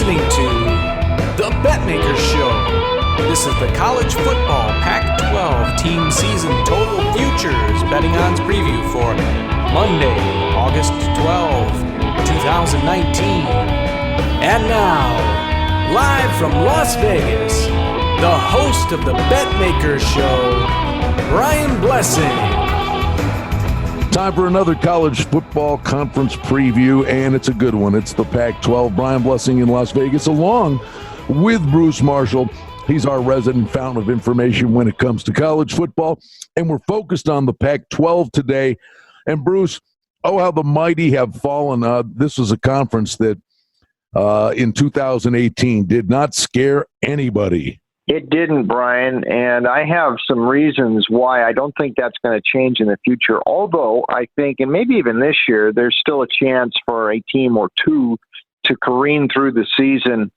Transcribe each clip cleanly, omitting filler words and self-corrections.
listening to the Betmaker Show. This is the college football PAC12 team season total futures betting odds preview for Monday, August 12, 2019. And now, live from Las Vegas, the host of the Betmaker Show, Brian Blessing. Time for another college football conference preview, and it's a good one. It's the PAC12. Brian Blessing in Las Vegas, along with Bruce Marshall. He's our resident fountain of information when it comes to college football, and we're focused on the PAC12 today. And Bruce, oh, how the mighty have fallen. This was a conference that in 2018 did not scare anybody. It didn't, Brian, and I have some reasons why I don't think that's going to change in the future. Although I think, and maybe even this year, there's still a chance for a team or two to careen through the season,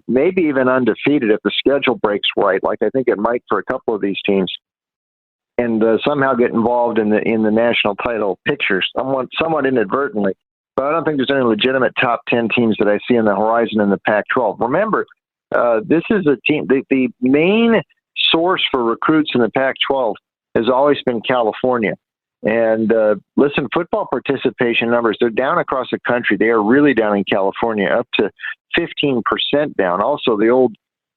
maybe even undefeated if the schedule breaks right, like I think it might for a couple of these teams, and somehow get involved in the national title picture, somewhat inadvertently. But I don't think there's any legitimate top 10 teams that I see on the horizon in the Pac-12. Remember, this is a team, the main source for recruits in the Pac-12 has always been California. And listen, football participation numbers, they're down across the country. They are really down in California, up to 15% down. Also, the old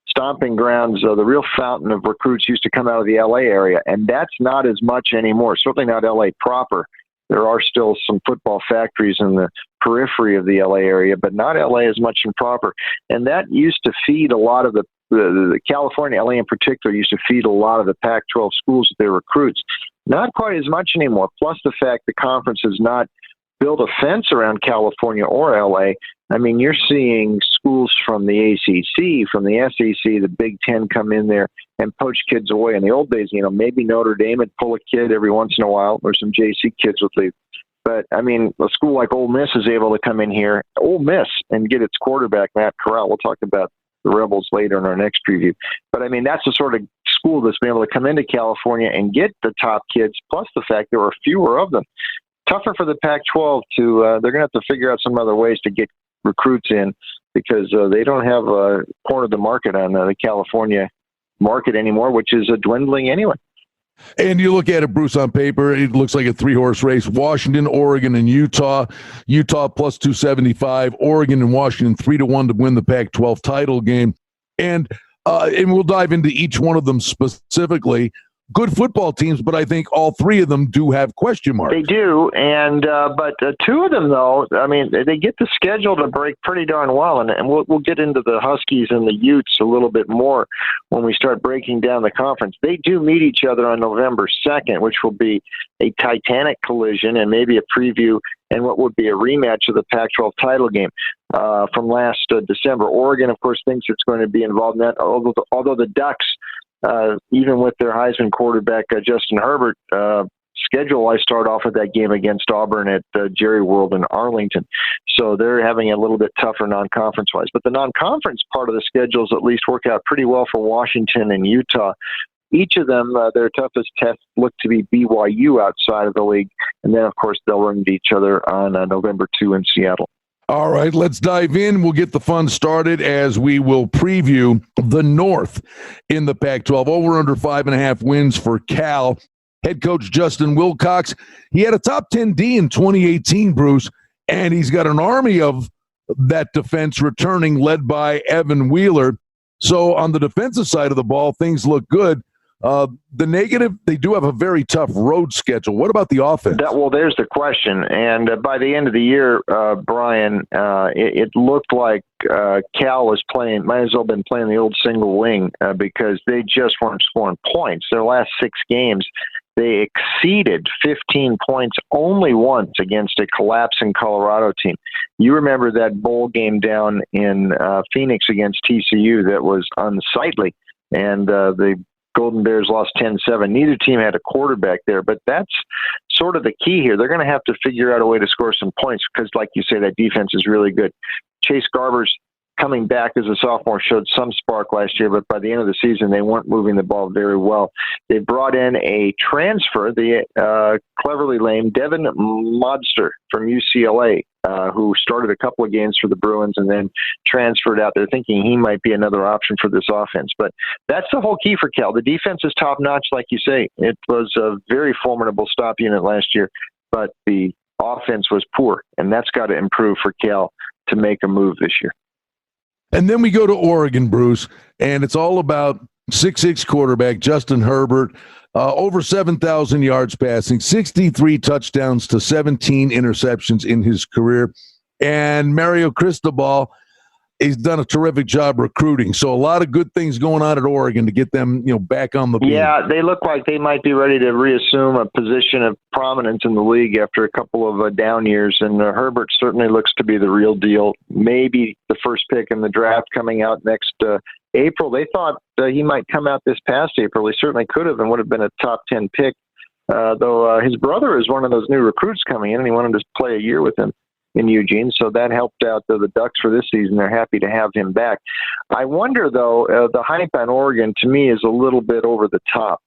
stomping grounds, the real fountain of recruits used to come out of the L.A. area, and that's not as much anymore, certainly not L.A. proper. There are still some football factories in the periphery of the LA area, but not LA as much in proper. And that used to feed a lot of the California, LA in particular, used to feed a lot of the Pac-12 schools with their recruits. Not quite as much anymore. Plus the fact the conference has not built a fence around California or LA. I mean, you're seeing schools from the ACC, from the SEC, the Big Ten come in there and poach kids away. In the old days, maybe Notre Dame would pull a kid every once in a while, or some JC kids would leave. But, I mean, a school like Ole Miss is able to come in here, Ole Miss, and get its quarterback, Matt Corral. We'll talk about the Rebels later in our next preview. But, I mean, that's the sort of school that's been able to come into California and get the top kids, plus the fact there are fewer of them. Tougher for the Pac-12 to they're going to have to figure out some other ways to get recruits in, because they don't have a corner of the market on the California market anymore, which is dwindling anyway. And you look at it, Bruce, on paper, it looks like a three-horse race. Washington, Oregon, and Utah. Utah plus 275. Oregon and Washington 3-1 to win the Pac-12 title game. And we'll dive into each one of them specifically. Good football teams, but I think all three of them do have question marks. They do, and but two of them, though, I mean, they get the schedule to break pretty darn well, and we'll get into the Huskies and the Utes a little bit more when we start breaking down the conference. They do meet each other on November 2nd, which will be a titanic collision and maybe a preview and what would be a rematch of the Pac-12 title game from last December. Oregon, of course, thinks it's going to be involved in that, although the Ducks, even with their Heisman quarterback, Justin Herbert, schedule, I start off with that game against Auburn at Jerry World in Arlington. So they're having a little bit tougher non-conference-wise. But the non-conference part of the schedules at least work out pretty well for Washington and Utah. Each of them, their toughest tests look to be BYU outside of the league. And then, of course, they'll run into each other on November 2 in Seattle. All right, let's dive in. We'll get the fun started as we will preview the North in the Pac-12. Over under 5.5 wins for Cal. Head coach Justin Wilcox, he had a top 10 D in 2018, Bruce, and he's got an army of that defense returning, led by Evan Wheeler. So on the defensive side of the ball, things look good. The negative, they do have a very tough road schedule. What about the offense? Well, there's the question. And by the end of the year, Brian, it looked like Cal was playing, might as well have been playing the old single wing because they just weren't scoring points. Their last 6 games, they exceeded 15 points only once against a collapsing Colorado team. You remember that bowl game down in Phoenix against TCU that was unsightly, and the Golden Bears lost 10-7. Neither team had a quarterback there, but that's sort of the key here. They're going to have to figure out a way to score some points because, like you say, that defense is really good. Chase Garber's coming back as a sophomore showed some spark last year, but by the end of the season, they weren't moving the ball very well. They brought in a transfer, the cleverly named Devin Modster from UCLA, who started a couple of games for the Bruins and then transferred out there thinking he might be another option for this offense. But that's the whole key for Cal. The defense is top-notch, like you say. It was a very formidable stop unit last year, but the offense was poor, and that's got to improve for Cal to make a move this year. And then we go to Oregon, Bruce, and it's all about 6'6" quarterback Justin Herbert, over 7,000 yards passing, 63 touchdowns to 17 interceptions in his career. And Mario Cristobal, he's done a terrific job recruiting. So a lot of good things going on at Oregon to get them, back on the beam. Yeah, they look like they might be ready to reassume a position of prominence in the league after a couple of down years. And Herbert certainly looks to be the real deal. Maybe the first pick in the draft coming out next April. They thought he might come out this past April. He certainly could have and would have been a top 10 pick. Though his brother is one of those new recruits coming in, and he wanted to play a year with him in Eugene, so that helped out the Ducks for this season. They're happy to have him back. I wonder, though, the hype on Oregon, to me, is a little bit over the top,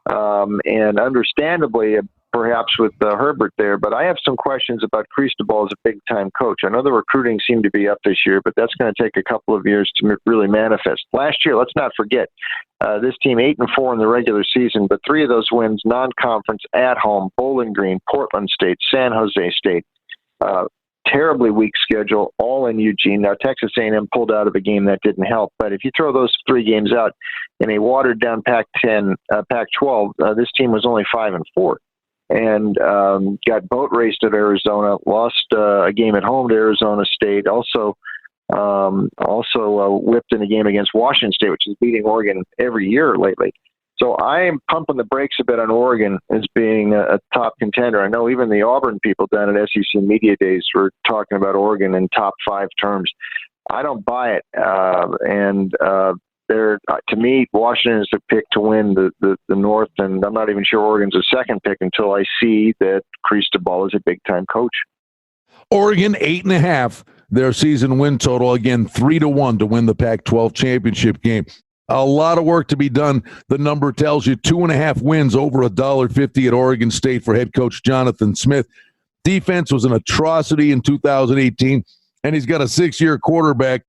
and understandably, perhaps with Herbert there, but I have some questions about Cristobal as a big-time coach. I know the recruiting seemed to be up this year, but that's going to take a couple of years to really manifest. Last year, let's not forget, this team 8-4 in the regular season, but 3 of those wins non-conference at home: Bowling Green, Portland State, San Jose State. Terribly weak schedule, all in Eugene. Now, Texas A&M pulled out of a game that didn't help. But if you throw those 3 games out in a watered-down Pac-12, this team was only 5-4, and got boat raced at Arizona. Lost a game at home to Arizona State. Also whipped in a game against Washington State, which is beating Oregon every year lately. So I am pumping the brakes a bit on Oregon as being a top contender. I know even the Auburn people down at SEC Media Days were talking about Oregon in top 5 terms. I don't buy it. To me, Washington is the pick to win the North, and I'm not even sure Oregon's a second pick until I see that Cristobal is a big-time coach. Oregon, 8.5, their season win total. Again, 3-1 to win the Pac-12 championship game. A lot of work to be done. The number tells you 2.5 wins over $1.50 at Oregon State for head coach Jonathan Smith. Defense was an atrocity in 2018, and he's got a 6-year quarterback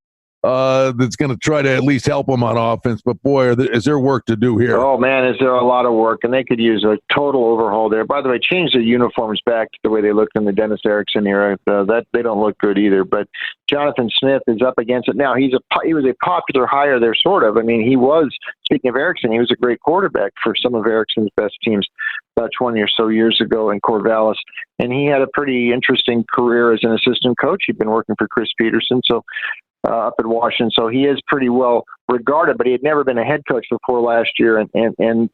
that's going to try to at least help him on offense. But, boy, is there work to do here. Oh, man, is there a lot of work. And they could use a total overhaul there. By the way, change the uniforms back to the way they looked in the Dennis Erickson era. That they don't look good either. But Jonathan Smith is up against it now. He was a popular hire there, sort of. I mean, he was, speaking of Erickson, he was a great quarterback for some of Erickson's best teams about 20 or so years ago in Corvallis. And he had a pretty interesting career as an assistant coach. He'd been working for Chris Peterson, up in Washington. So he is pretty well regarded, but he had never been a head coach before last year. And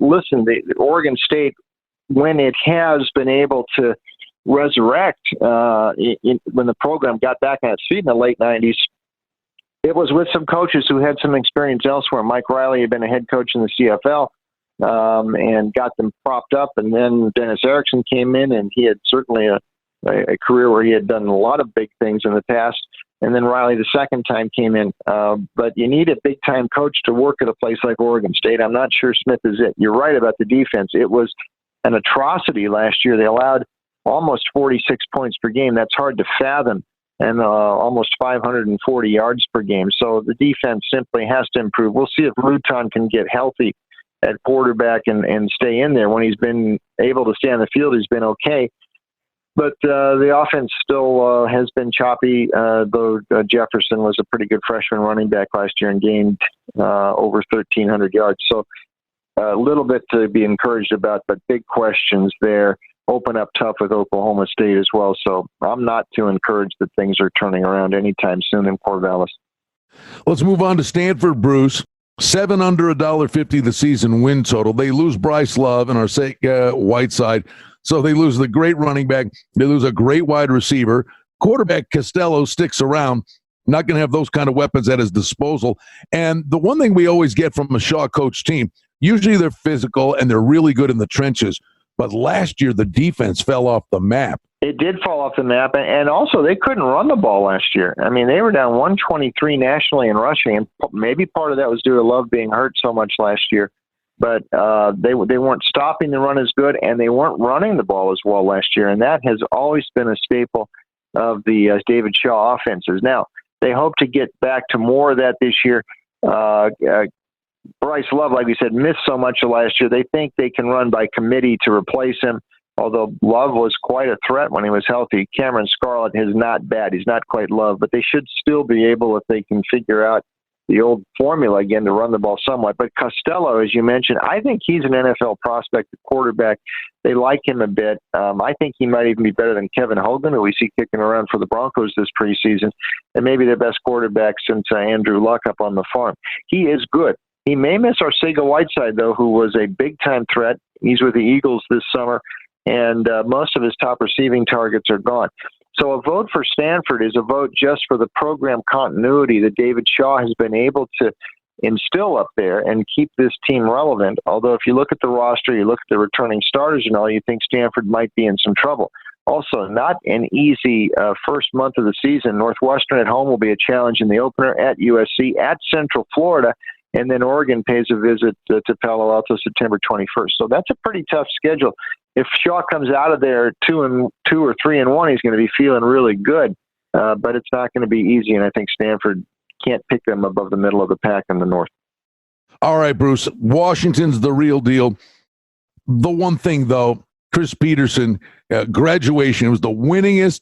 listen, the Oregon State, when it has been able to resurrect, when the program got back on its feet in the late 90s, it was with some coaches who had some experience elsewhere. Mike Riley had been a head coach in the CFL and got them propped up. And then Dennis Erickson came in, and he had certainly a career where he had done a lot of big things in the past. And then Riley the second time came in. But you need a big-time coach to work at a place like Oregon State. I'm not sure Smith is it. You're right about the defense. It was an atrocity last year. They allowed almost 46 points per game. That's hard to fathom. And almost 540 yards per game. So the defense simply has to improve. We'll see if Luton can get healthy at quarterback and stay in there. When he's been able to stay on the field, he's been okay. But the offense still has been choppy, though Jefferson was a pretty good freshman running back last year and gained over 1,300 yards. So a little bit to be encouraged about, but big questions there. Open up tough with Oklahoma State as well. So I'm not too encouraged that things are turning around anytime soon in Corvallis. Let's move on to Stanford, Bruce. 7 under $1.50 the season win total. They lose Bryce Love and Arcega Whiteside. So they lose the great running back. They lose a great wide receiver. Quarterback Costello sticks around. Not going to have those kind of weapons at his disposal. And the one thing we always get from a Shaw coach team, usually they're physical and they're really good in the trenches. But last year, the defense fell off the map. It did fall off the map, and also they couldn't run the ball last year. I mean, they were down 123 nationally in rushing, and maybe part of that was due to Love being hurt so much last year. But they weren't stopping the run as good, and they weren't running the ball as well last year, and that has always been a staple of the David Shaw offenses. Now, they hope to get back to more of that this year. Bryce Love, like we said, missed so much of last year. They think they can run by committee to replace him, although Love was quite a threat when he was healthy. Cameron Scarlett is not bad. He's not quite Love, but they should still be able, if they can figure out the old formula again, to run the ball somewhat. But Costello, as you mentioned, I think he's an NFL prospect at quarterback. They like him a bit. I think he might even be better than Kevin Hogan, who we see kicking around for the Broncos this preseason, and maybe their best quarterback since Andrew Luck up on the farm. He is good. He may miss Arcega-Whiteside, though, who was a big-time threat. He's with the Eagles this summer, and most of his top receiving targets are gone. So a vote for Stanford is a vote just for the program continuity that David Shaw has been able to instill up there and keep this team relevant. Although if you look at the roster, you look at the returning starters and all, you think Stanford might be in some trouble. Also, not an easy first month of the season. Northwestern at home will be a challenge in the opener, at USC, at Central Florida, and then Oregon pays a visit to Palo Alto September 21st. So that's a pretty tough schedule. If Shaw comes out of there 2-2 or 3-1, he's going to be feeling really good. But it's not going to be easy, and I think Stanford can't pick them above the middle of the pack in the North. All right, Bruce. Washington's the real deal. The one thing, though, Chris Peterson, graduation, was the winningest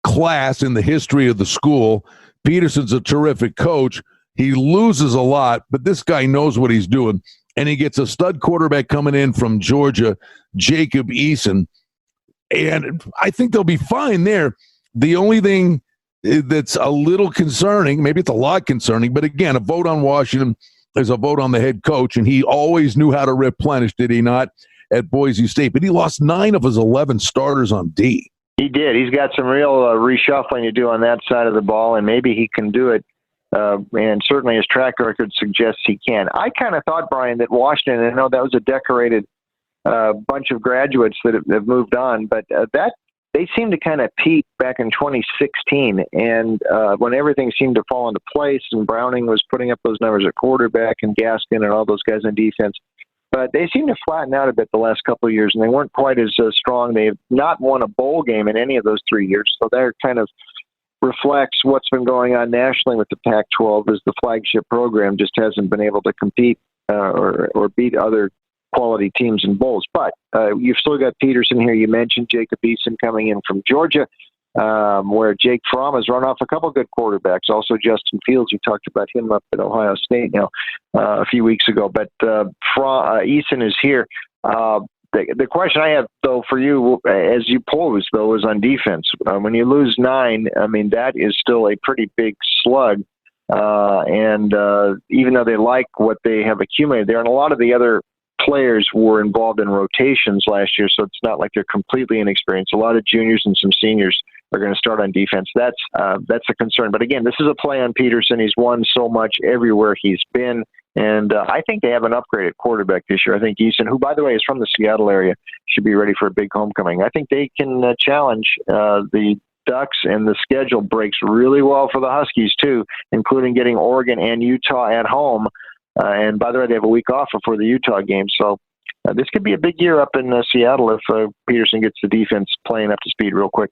class in the history of the school. Peterson's a terrific coach. He loses a lot, but this guy knows what he's doing. And he gets a stud quarterback coming in from Georgia, Jacob Eason. And I think they'll be fine there. The only thing that's a little concerning, maybe it's a lot concerning, but again, a vote on Washington is a vote on the head coach, and he always knew how to replenish, did he not, at Boise State? But he lost 9 of his 11 starters on D. He did. He's got some real reshuffling to do on that side of the ball, and maybe he can do it. And certainly his track record suggests he can. I kind of thought, Brian, that Washington, I know that was a decorated bunch of graduates that have moved on, but that they seemed to kind of peak back in 2016, and when everything seemed to fall into place, and Browning was putting up those numbers at quarterback, and Gaskin and all those guys on defense. But they seem to flatten out a bit the last couple of years, and they weren't quite as strong. They've not won a bowl game in any of those 3 years, so they're kind of reflects what's been going on nationally with the Pac-12 as the flagship program just hasn't been able to compete or beat other quality teams in bowls. But you've still got Peterson here. You mentioned Jacob Eason coming in from Georgia, where Jake Fromm has run off a couple good quarterbacks. Also Justin Fields, you talked about him up at Ohio State now a few weeks ago. But Eason is here. The question I have, though, for you, as you posed, though, is on defense. When you lose 9, I mean, that is still a pretty big slug. And even though they like what they have accumulated there, and a lot of the other players were involved in rotations last year, so it's not like they're completely inexperienced. A lot of juniors and some seniors are going to start on defense. That's a concern. But again, this is a play on Peterson. He's won so much everywhere he's been. And I think they have an upgraded quarterback this year. I think Eason, who, by the way, is from the Seattle area, should be ready for a big homecoming. I think they can challenge the Ducks, and the schedule breaks really well for the Huskies, too, including getting Oregon and Utah at home. And by the way, they have a week off before the Utah game. So this could be a big year up in Seattle if Peterson gets the defense playing up to speed real quick.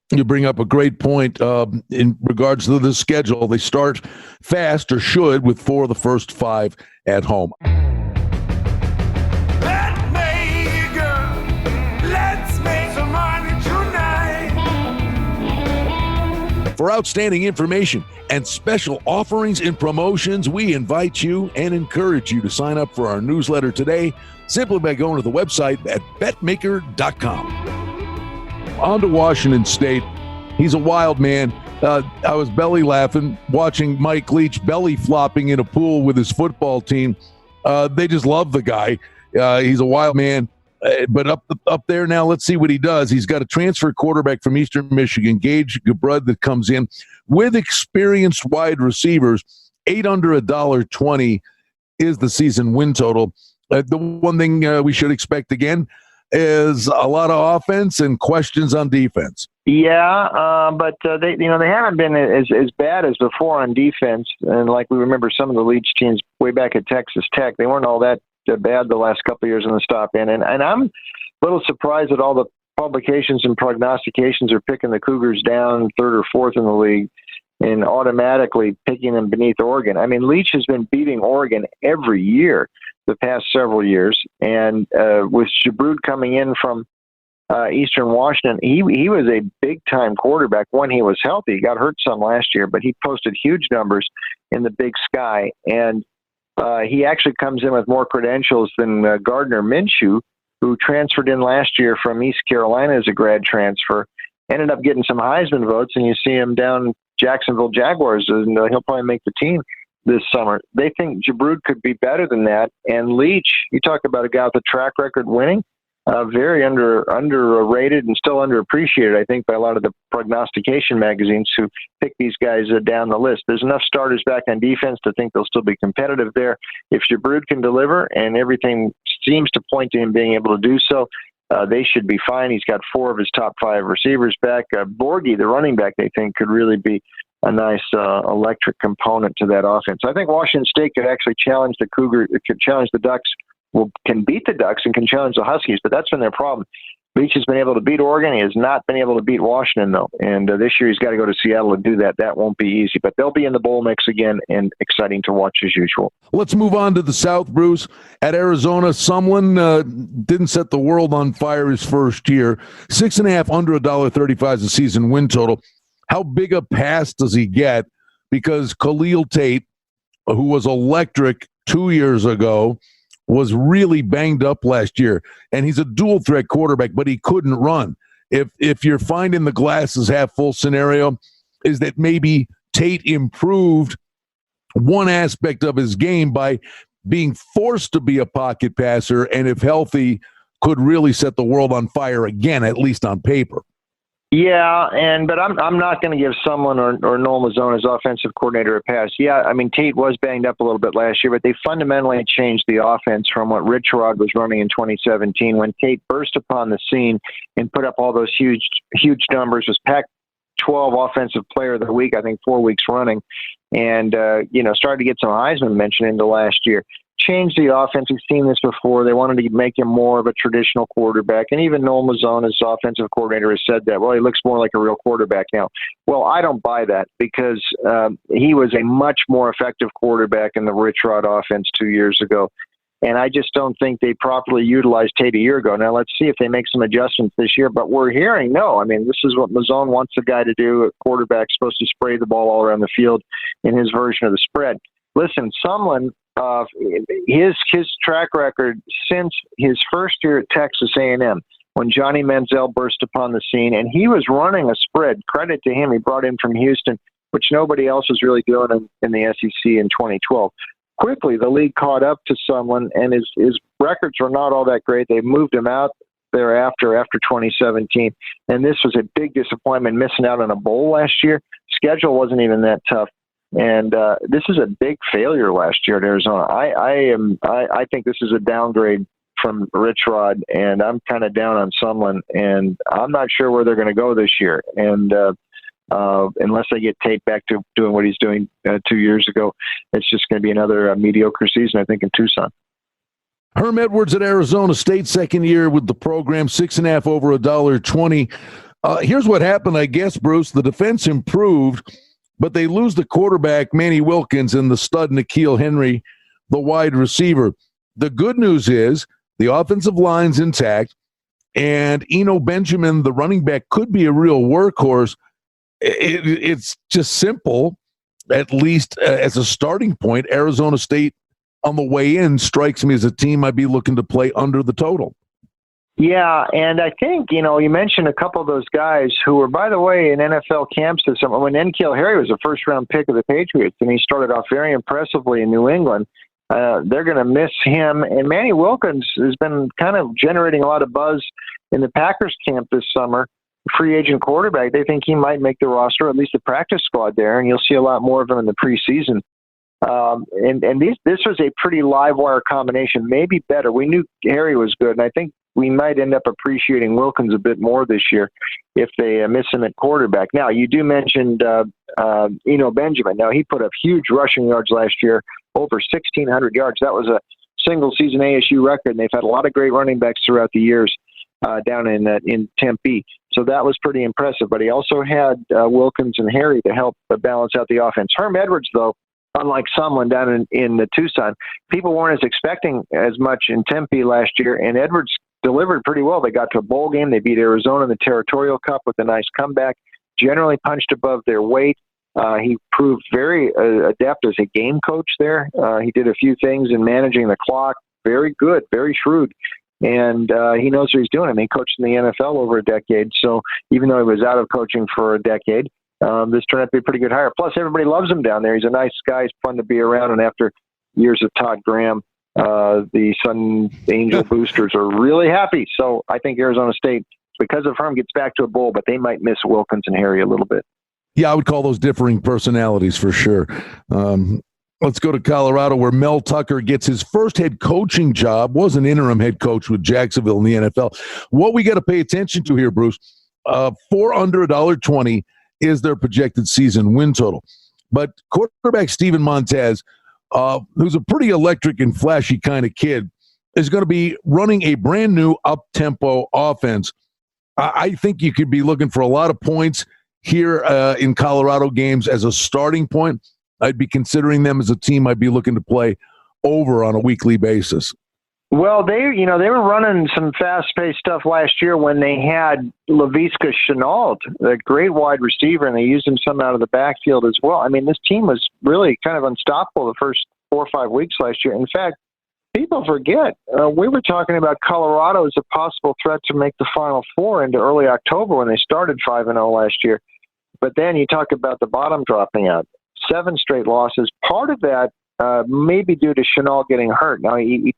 You bring up a great point in regards to the schedule. They start fast, or should, with 4 of the first 5 at home. Betmaker, let's make some money tonight. For outstanding information and special offerings and promotions, we invite you and encourage you to sign up for our newsletter today simply by going to the website at betmaker.com. On to Washington State. He's a wild man. I was belly laughing watching Mike Leach belly flopping in a pool with his football team. They just love the guy. He's a wild man. But up there now, let's see what he does. He's got a transfer quarterback from Eastern Michigan, Gage Gabrud, that comes in with experienced wide receivers. 8 under $1.20 is the season win total. The one thing we should expect again, is a lot of offense and questions on defense. Yeah, but they haven't been as bad as before on defense. And like we remember some of the Leach teams way back at Texas Tech, they weren't all that bad the last couple of years in the stop in. And I'm a little surprised that all the publications and prognostications are picking the Cougars down third or fourth in the league and automatically picking them beneath Oregon. I mean, Leach has been beating Oregon every year the past several years. And with Jabrud coming in from Eastern Washington, he was a big-time quarterback when he was healthy. He got hurt some last year, but he posted huge numbers in the Big Sky. And he actually comes in with more credentials than Gardner Minshew, who transferred in last year from East Carolina as a grad transfer, ended up getting some Heisman votes, and you see him down Jacksonville Jaguars, and he'll probably make the team this summer. They think Jabrud could be better than that. And Leach, you talk about a guy with a track record winning, very underrated and still underappreciated, I think, by a lot of the prognostication magazines who pick these guys down the list. There's enough starters back on defense to think they'll still be competitive there. If Jabrud can deliver, and everything seems to point to him being able to do so, they should be fine. He's got 4 of his top 5 receivers back. Borghi, the running back, they think could really be a nice electric component to that offense. I think Washington State could actually challenge the Ducks. Well, can beat the Ducks and can challenge the Huskies, but that's been their problem. Leach has been able to beat Oregon. He has not been able to beat Washington, though. And this year he's got to go to Seattle to do that. That won't be easy, but they'll be in the bowl mix again and exciting to watch as usual. Let's move on to the South, Bruce. At Arizona, Sumlin didn't set the world on fire his first year. 6.5 under $1.35 is the season win total. How big a pass does he get? Because Khalil Tate, who was electric 2 years ago, was really banged up last year, and he's a dual threat quarterback, but he couldn't run. If you're finding the glasses half full scenario, is that maybe Tate improved one aspect of his game by being forced to be a pocket passer, and if healthy, could really set the world on fire again, at least on paper. Yeah, but I'm not going to give someone or Noel Mazzone as offensive coordinator a pass. Yeah, I mean, Tate was banged up a little bit last year, but they fundamentally changed the offense from what Rich Rod was running in 2017 when Tate burst upon the scene and put up all those huge numbers. Was PAC12 Offensive Player of the Week, I think 4 weeks running, and started to get some Heisman mention into last year. Changed the offense. We've seen this before. They wanted to make him more of a traditional quarterback. And even Noel Mazzone, as offensive coordinator, has said that, well, he looks more like a real quarterback now. Well, I don't buy that because he was a much more effective quarterback in the Rich Rod offense 2 years ago. And I just don't think they properly utilized Tate a year ago. Now, let's see if they make some adjustments this year. But we're hearing, no. I mean, this is what Mazzone wants a guy to do. A quarterback's supposed to spray the ball all around the field in his version of the spread. Listen, Sumlin, his track record since his first year at Texas A&M, when Johnny Manziel burst upon the scene, and he was running a spread. Credit to him, he brought in from Houston, which nobody else was really doing in the SEC in 2012. Quickly, the league caught up to Sumlin, and his records were not all that great. They moved him out thereafter after 2017, and this was a big disappointment, missing out on a bowl last year. Schedule wasn't even that tough. And this is a big failure last year at Arizona. I think this is a downgrade from Rich Rod, and I'm kind of down on Sumlin, and I'm not sure where they're going to go this year. And unless they get Tate back to doing what he's doing 2 years ago, it's just going to be another mediocre season, I think, in Tucson. Herm Edwards at Arizona State, second year with the program, 6.5 over $1.20. Here's what happened, I guess, Bruce. The defense improved, but they lose the quarterback, Manny Wilkins, and the stud N'Keal Henry, the wide receiver. The good news is the offensive line's intact, and Eno Benjamin, the running back, could be a real workhorse. It's just simple, at least as a starting point. Arizona State on the way in strikes me as a team I'd be looking to play under the total. Yeah, and I think, you mentioned a couple of those guys who were, by the way, in NFL camps this summer. When N'Keal Henry was a first-round pick of the Patriots, and he started off very impressively in New England, they're going to miss him. And Manny Wilkins has been kind of generating a lot of buzz in the Packers camp this summer. Free agent quarterback. They think he might make the roster, at least the practice squad there, and you'll see a lot more of him in the preseason. This was a pretty live wire combination, maybe better. We knew Harry was good, and I think we might end up appreciating Wilkins a bit more this year if they miss him at quarterback. Now, you do mention Benjamin. Now, he put up huge rushing yards last year, over 1,600 yards. That was a single-season ASU record, and they've had a lot of great running backs throughout the years down in Tempe. So that was pretty impressive. But he also had Wilkins and Harry to help balance out the offense. Herm Edwards, though, unlike someone down in Tucson, people weren't as expecting as much in Tempe last year, and Edwards delivered pretty well. They got to a bowl game. They beat Arizona in the Territorial Cup with a nice comeback, generally punched above their weight. He proved very adept as a game coach there. He did a few things in managing the clock. Very good, very shrewd. And he knows what he's doing. I mean, he coached in the NFL over a decade. So even though he was out of coaching for a decade, this turned out to be a pretty good hire. Plus, everybody loves him down there. He's a nice guy. He's fun to be around. And after years of Todd Graham, the Sun Angel boosters are really happy. So I think Arizona State, because of Herm, gets back to a bowl, but they might miss Wilkins and Harry a little bit. Yeah, I would call those differing personalities for sure. Let's go to Colorado, where Mel Tucker gets his first head coaching job, was an interim head coach with Jacksonville in the NFL. What we got to pay attention to here, Bruce, 4 under $1.20 is their projected season win total. But quarterback Steven Montez, who's a pretty electric and flashy kind of kid, is going to be running a brand new up-tempo offense. I think you could be looking for a lot of points here in Colorado games as a starting point. I'd be considering them as a team I'd be looking to play over on a weekly basis. Well, they were running some fast-paced stuff last year when they had Laviska Shenault, the great wide receiver, and they used him some out of the backfield as well. I mean, this team was really kind of unstoppable the first 4 or 5 weeks last year. In fact, people forget, we were talking about Colorado as a possible threat to make the Final Four into early October when they started 5-0 last year. But then you talk about the bottom dropping out. 7 straight losses. Part of that may be due to Shenault getting hurt. Now, he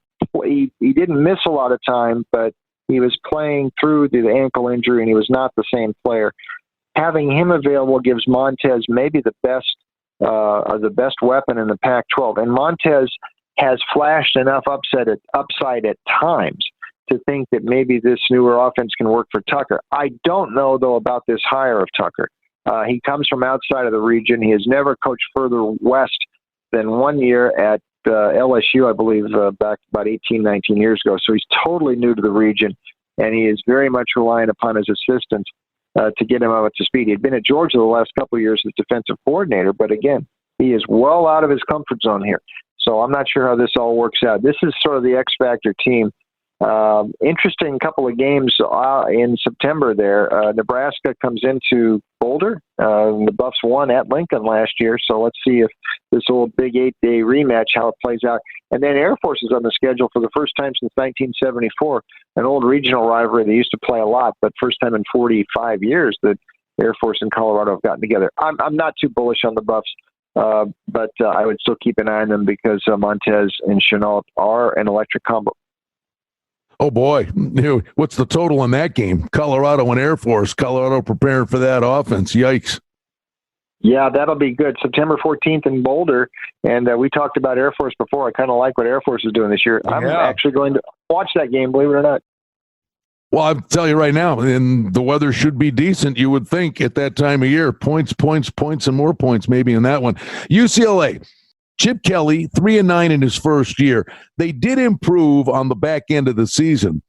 didn't miss a lot of time, but he was playing through the ankle injury, and he was not the same player. Having him available gives Montez maybe the best weapon in the Pac-12. And Montez has flashed enough upside at times to think that maybe this newer offense can work for Tucker. I don't know, though, about this hire of Tucker. He comes from outside of the region. He has never coached further west than 1 year at LSU, I believe, back about 18, 19 years ago. So he's totally new to the region, and he is very much relying upon his assistants to get him up to speed. He had been at Georgia the last couple of years as defensive coordinator, but again, he is well out of his comfort zone here. So I'm not sure how this all works out. This is sort of the X-Factor team. Interesting couple of games in September there. Nebraska comes into Boulder. The Buffs won at Lincoln last year, so let's see if this old Big 8-day rematch, how it plays out. And then Air Force is on the schedule for the first time since 1974, an old regional rivalry they used to play a lot, but first time in 45 years that Air Force and Colorado have gotten together. I'm not too bullish on the Buffs, but I would still keep an eye on them because Montez and Shenault are an electric combo. Oh, boy. What's the total in that game? Colorado and Air Force. Colorado preparing for that offense. Yikes. Yeah, that'll be good. September 14th in Boulder. And we talked about Air Force before. I kind of like what Air Force is doing this year. I'm actually going to watch that game, believe it or not. Well, I'll tell you right now, and the weather should be decent, you would think, at that time of year. Points, and more points maybe in that one. UCLA. Chip Kelly, 3-9 in his first year. They did improve on the back end of the season,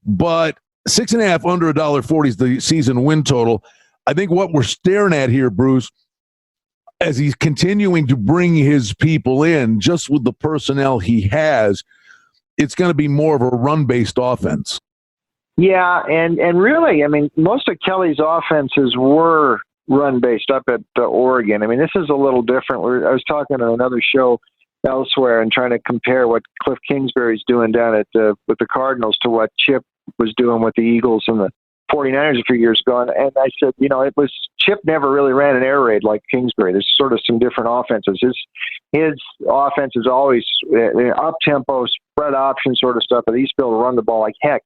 but 6.5 under $1.40 is the season win total. I think what we're staring at here, Bruce, as he's continuing to bring his people in, just with the personnel he has, it's going to be more of a run-based offense. Yeah, and really, I mean, most of Kelly's offenses were run-based up at Oregon. I mean, this is a little different. I was talking to another show elsewhere and trying to compare what Cliff Kingsbury's doing down at with the Cardinals to what Chip was doing with the Eagles and the 49ers a few years ago. And I said, it was Chip never really ran an air raid like Kingsbury. There's sort of some different offenses. His offense is always up-tempo, spread option sort of stuff, but he's able to run the ball like heck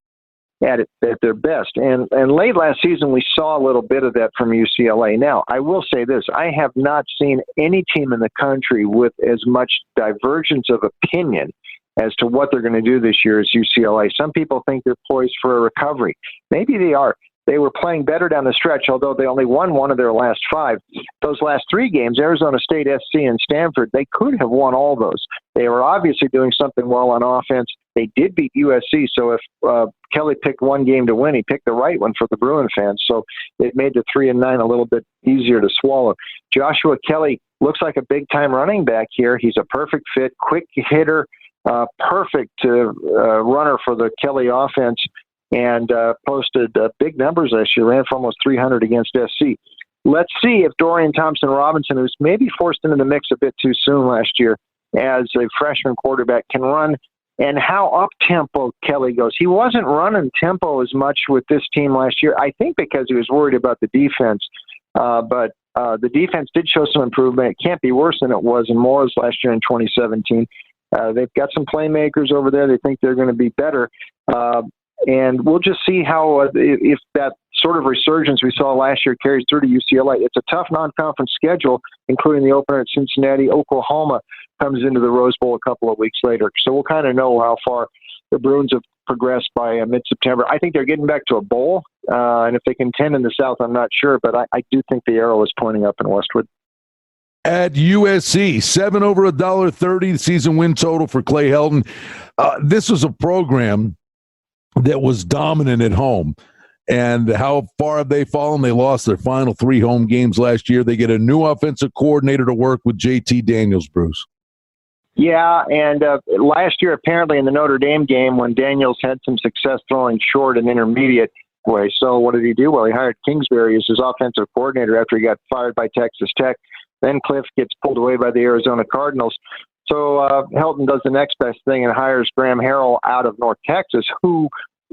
at their best. And late last season, we saw a little bit of that from UCLA. Now, I will say this. I have not seen any team in the country with as much divergence of opinion as to what they're going to do this year as UCLA. Some people think they're poised for a recovery. Maybe they are. They were playing better down the stretch, although they only won one of their last 5. Those last 3 games, Arizona State, SC, and Stanford, they could have won all those. They were obviously doing something well on offense. They did beat USC, so if Kelly picked one game to win, he picked the right one for the Bruin fans, so it made the 3-9 a little bit easier to swallow. Joshua Kelly looks like a big-time running back here. He's a perfect fit, quick hitter, perfect runner for the Kelly offense, and posted big numbers last year, ran for almost 300 against SC. Let's see if Dorian Thompson-Robinson, who's maybe forced into the mix a bit too soon last year as a freshman quarterback, can run, and how up-tempo Kelly goes. He wasn't running tempo as much with this team last year, I think because he was worried about the defense. But the defense did show some improvement. It can't be worse than it was in Morris last year in 2017. They've got some playmakers over there. They think they're going to be better. And we'll just see how, if that sort of resurgence we saw last year carries through to UCLA. It's a tough non-conference schedule, including the opener at Cincinnati. Oklahoma comes into the Rose Bowl a couple of weeks later. So we'll kind of know how far the Bruins have progressed by mid-September. I think they're getting back to a bowl. And if they contend in the South, I'm not sure. But I do think the arrow is pointing up in Westwood. At USC, 7 over $1.30 season win total for Clay Helton. This was a program that was dominant at home. And how far have they fallen? They lost their final 3 home games last year. They get a new offensive coordinator to work with JT Daniels, Bruce. Yeah, and last year, apparently in the Notre Dame game, when Daniels had some success throwing short and intermediate way. So what did he do? Well, he hired Kingsbury as his offensive coordinator after he got fired by Texas Tech. Then Cliff gets pulled away by the Arizona Cardinals. So Helton does the next best thing and hires Graham Harrell out of North Texas, who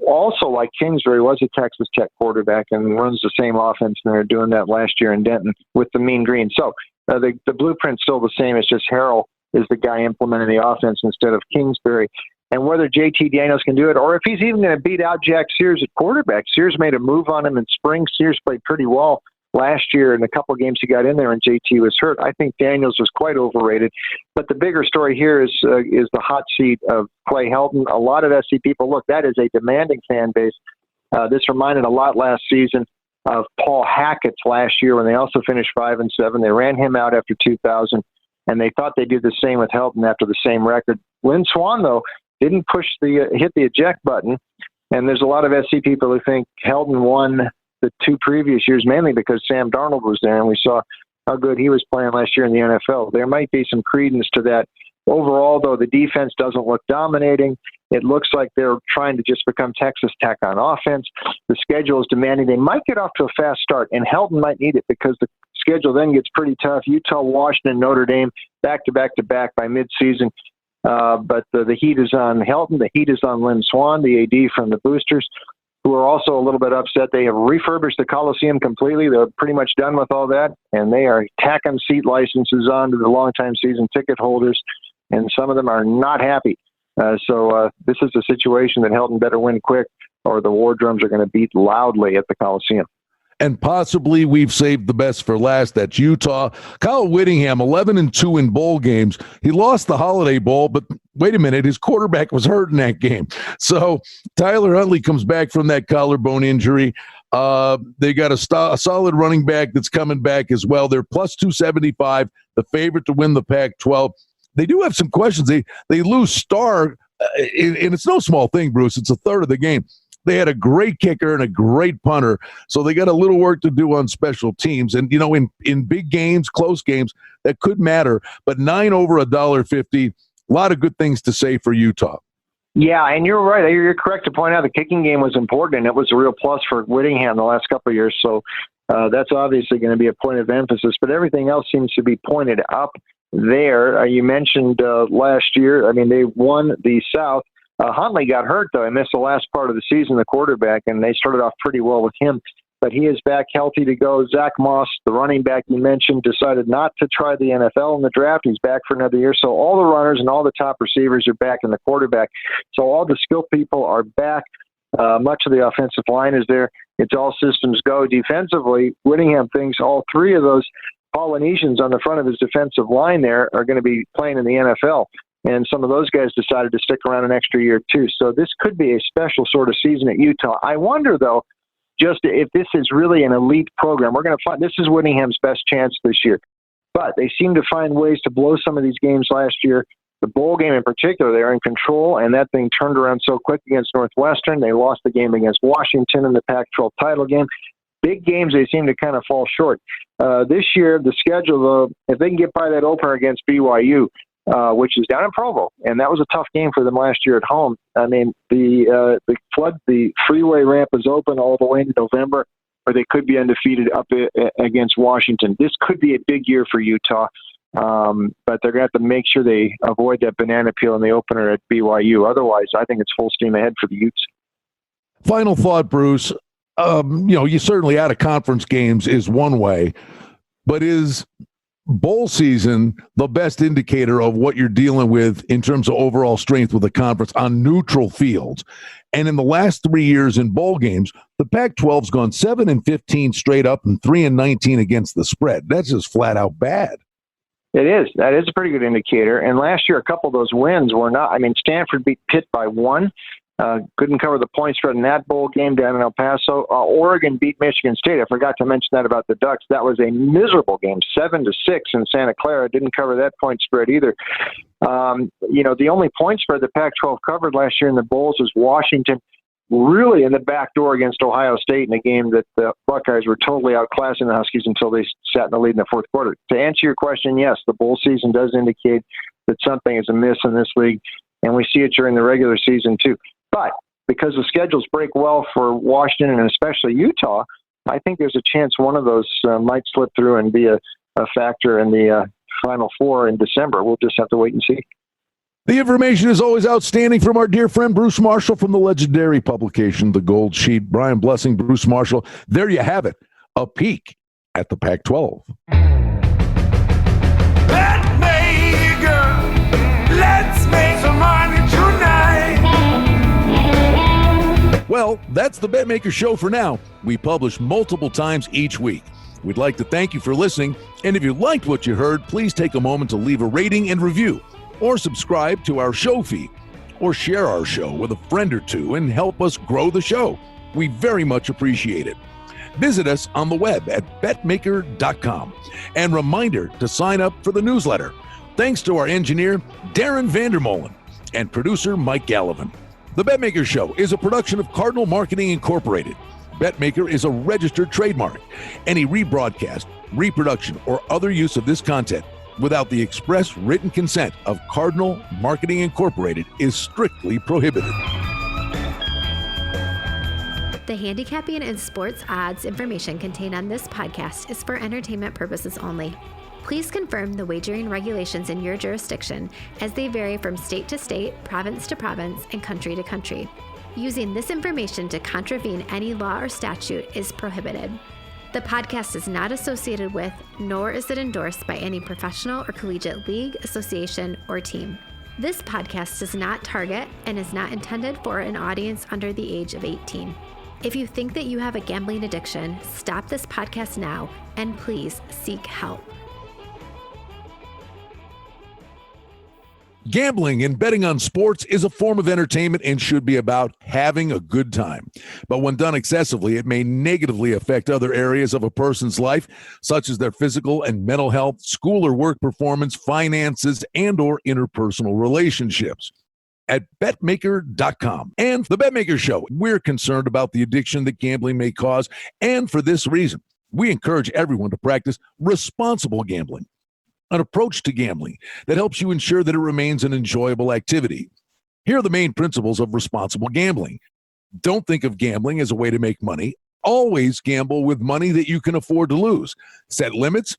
also, like Kingsbury, was a Texas Tech quarterback and runs the same offense, and they're doing that last year in Denton with the Mean Green. So the blueprint's still the same. It's just Harrell is the guy implementing the offense instead of Kingsbury. And whether JT Daniels can do it, or if he's even going to beat out Jack Sears at quarterback. Sears made a move on him in spring. Sears played pretty well last year in a couple of games he got in there, and JT was hurt. I think Daniels was quite overrated. But the bigger story here is the hot seat of Clay Helton. A lot of SC people, look, that is a demanding fan base. This reminded a lot last season of Paul Hackett's last year when they also finished 5-7. They ran him out after 2000, and they thought they'd do the same with Helton after the same record. Lynn Swann, though, didn't hit the eject button, and there's a lot of SC people who think Helton won the 2 previous years, mainly because Sam Darnold was there, and we saw how good he was playing last year in the NFL. There might be some credence to that. Overall, though, the defense doesn't look dominating. It looks like they're trying to just become Texas Tech on offense. The schedule is demanding. They might get off to a fast start, and Helton might need it because the schedule then gets pretty tough. Utah, Washington, Notre Dame, back-to-back by midseason. But the heat is on Helton. The heat is on Lynn Swann, the AD from the Boosters, who are also a little bit upset. They have refurbished the Coliseum completely. They're pretty much done with all that, and they are tacking seat licenses on to the longtime season ticket holders, and some of them are not happy. So this is a situation that Helton better win quick, or the War Drums are going to beat loudly at the Coliseum. And possibly we've saved the best for last. That's Utah. Kyle Whittingham, 11-2 in bowl games. He lost the Holiday Bowl, but wait a minute, his quarterback was hurt in that game. So Tyler Huntley comes back from that collarbone injury. They got a solid running back that's coming back as well. They're plus 275, the favorite to win the Pac-12. They do have some questions. They lose Starr, and it's no small thing, Bruce. It's a third of the game. They had a great kicker and a great punter, so they got a little work to do on special teams. And, in big games, close games, that could matter. But 9 over $1.50, a lot of good things to say for Utah. Yeah, and you're right. You're correct to point out the kicking game was important, and it was a real plus for Whittingham the last couple of years. So that's obviously going to be a point of emphasis. But everything else seems to be pointed up there. You mentioned last year, they won the South. Huntley got hurt, though. He missed the last part of the season, the quarterback, and they started off pretty well with him. But he is back healthy to go. Zach Moss, the running back you mentioned, decided not to try the NFL in the draft. He's back for another year. So all the runners and all the top receivers are back in the quarterback. So all the skill people are back. Much of the offensive line is there. It's all systems go. Defensively, Whittingham thinks all 3 of those Polynesians on the front of his defensive line there are going to be playing in the NFL. and some of those guys decided to stick around an extra year too. So this could be a special sort of season at Utah. I wonder, though, just if this is really an elite program. We're going to find this is Whittingham's best chance this year. But they seem to find ways to blow some of these games last year. The bowl game in particular, they were in control, and that thing turned around so quick against Northwestern. They lost the game against Washington in the Pac-12 title game. Big games, they seem to kind of fall short. This year, the schedule, though, if they can get by that opener against BYU, which is down in Provo, and that was a tough game for them last year at home. I mean, the freeway ramp is open all the way into November, or they could be undefeated up against Washington. This could be a big year for Utah, but they're going to have to make sure they avoid that banana peel in the opener at BYU. Otherwise, I think it's full steam ahead for the Utes. Final thought, Bruce. You certainly out of conference games is one way, but is bowl season the best indicator of what you're dealing with in terms of overall strength with the conference on neutral fields? And in the last 3 years in bowl games, the Pac-12's gone 7-15 straight up and 3-19 against the spread. That's just flat out bad. It is. That is a pretty good indicator. And last year, a couple of those wins were not. I mean, Stanford beat Pitt by 1. Couldn't cover the point spread in that bowl game down in El Paso. Oregon beat Michigan State. I forgot to mention that about the Ducks. That was a miserable game, 7-6 in Santa Clara. Didn't cover that point spread either. The only point spread the Pac-12 covered last year in the bowls was Washington, really in the back door against Ohio State in a game that the Buckeyes were totally outclassing the Huskies until they sat in the lead in the fourth quarter. To answer your question, yes, the bowl season does indicate that something is amiss in this league, and we see it during the regular season too. But because the schedules break well for Washington and especially Utah, I think there's a chance one of those might slip through and be a factor in the Final Four in December. We'll just have to wait and see. The information is always outstanding from our dear friend Bruce Marshall from the legendary publication, The Gold Sheet. Brian Blessing, Bruce Marshall. There you have it, a peek at the Pac-12. Betmaker, let's make some money tonight. Well, that's the Betmaker Show for now. We publish multiple times each week. We'd like to thank you for listening, and if you liked what you heard, please take a moment to leave a rating and review, or subscribe to our show feed, or share our show with a friend or two and help us grow the show. We very much appreciate it. Visit us on the web at betmaker.com. And reminder to sign up for the newsletter. Thanks to our engineer, Darren Vandermolen, and producer, Mike Gallivan. The Betmaker Show is a production of Cardinal Marketing Incorporated. Betmaker is a registered trademark. Any rebroadcast, reproduction, or other use of this content without the express written consent of Cardinal Marketing Incorporated is strictly prohibited. The handicapping and sports odds information contained on this podcast is for entertainment purposes only. Please confirm the wagering regulations in your jurisdiction as they vary from state to state, province to province, and country to country. Using this information to contravene any law or statute is prohibited. The podcast is not associated with, nor is it endorsed by any professional or collegiate league, association, or team. This podcast does not target and is not intended for an audience under the age of 18. If you think that you have a gambling addiction, stop this podcast now and please seek help. Gambling and betting on sports is a form of entertainment and should be about having a good time. But when done excessively, it may negatively affect other areas of a person's life, such as their physical and mental health, school or work performance, finances, and or interpersonal relationships. At Betmaker.com and The Betmaker Show, we're concerned about the addiction that gambling may cause, and for this reason, we encourage everyone to practice responsible gambling. An approach to gambling that helps you ensure that it remains an enjoyable activity. Here are the main principles of responsible gambling. Don't think of gambling as a way to make money. Always gamble with money that you can afford to lose. Set limits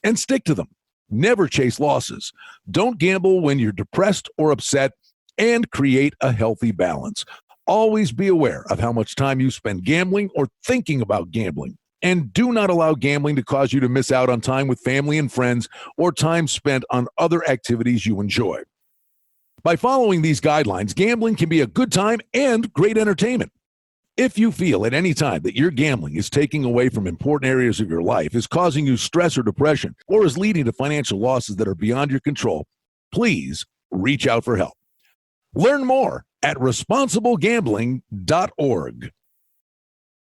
and stick to them. Never chase losses. Don't gamble when you're depressed or upset, and create a healthy balance. Always be aware of how much time you spend gambling or thinking about gambling. And do not allow gambling to cause you to miss out on time with family and friends or time spent on other activities you enjoy. By following these guidelines, gambling can be a good time and great entertainment. If you feel at any time that your gambling is taking away from important areas of your life, is causing you stress or depression, or is leading to financial losses that are beyond your control, please reach out for help. Learn more at responsiblegambling.org.